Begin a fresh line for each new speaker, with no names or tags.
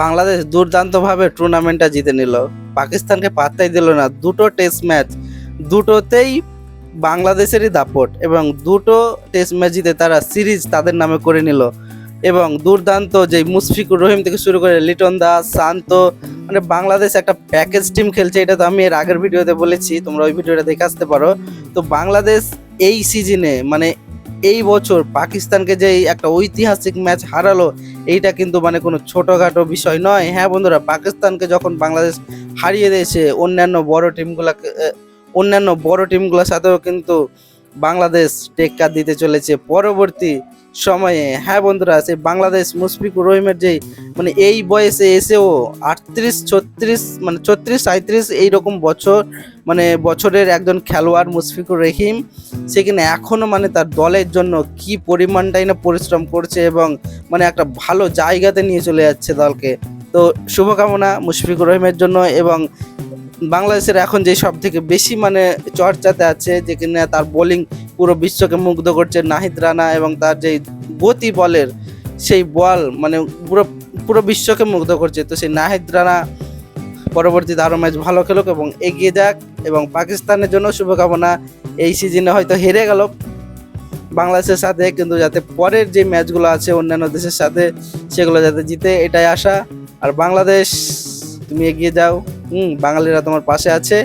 বাংলাদেশ দুর্দান্তভাবে টুর্নামেন্টটা জিতে নিল, পাকিস্তানকে পাত্তাই দিল না। দুটো টেস্ট ম্যাচ, দুটোতেই বাংলাদেশেরই দাপট, এবং দুটো টেস্ট ম্যাচ জিতে তারা সিরিজ তাদের নামে করে নিল। এবং দুর্দান্ত যে মুশফিকুর রহিম থেকে শুরু করে লিটন দাস, শান্ত, মানে বাংলাদেশ একটা প্যাকেজ টিম খেলছে। এটা তো আমি এর আগের ভিডিওতে বলেছি, তোমরা ওই ভিডিওটা দেখে আসতে পারো। তো বাংলাদেশ এই সিজনে, মানে এই বছর পাকিস্তানকে যে একটা ঐতিহাসিক ম্যাচ হারালো, এইটা কিন্তু মানে কোনো ছোটোখাটো বিষয় নয়। হ্যাঁ বন্ধুরা, পাকিস্তানকে যখন বাংলাদেশ হারিয়ে দিয়েছে, অন্যান্য বড় টিমগুলোর সাথেও কিন্তু বাংলাদেশ টেক্কা দিতে চলেছে পরবর্তী সময়ে। হ্যাঁ বন্ধুরা, সেই বাংলাদেশ মুশফিকুর রহিমের যেই, মানে এই বয়সে এসেও 38-36, মানে 36-37 এইরকম বছর, মানে বছরের একজন খেলোয়াড় মুশফিকুর রহিম, সেখানে এখনও মানে তার দলের জন্য কি পরিমাণটাই না পরিশ্রম করছে, এবং মানে একটা ভালো জায়গাতে নিয়ে চলে যাচ্ছে দলকে। তো শুভকামনা মুশফিকুর রহিমের জন্য। এবং বাংলাদেশের এখন যে সব থেকে বেশি মানে চর্চাতে আছে, যেখানে তার বোলিং পুরো বিশ্বকে মুগ্ধ করছে, নাহিদ রানা, এবং তার যে গতি বলের সেই বল মানে পুরো পুরো বিশ্বকে মুগ্ধ করছে। তো সেই নাহিদ রানা পরবর্তীতে আরও ম্যাচ ভালো খেলুক এবং এগিয়ে যাক। এবং পাকিস্তানের জন্য শুভকামনা, এই সিজনে হয়তো হেরে গেল বাংলাদেশের সাথে, কিন্তু যাতে পরের যে ম্যাচগুলো আছে অন্যান্য দেশের সাথে, সেগুলো যাতে জিতে, এটাই আশা। আর বাংলাদেশ, তুমি এগিয়ে যাও, বাঙালিরা তোমার পাশে আছে।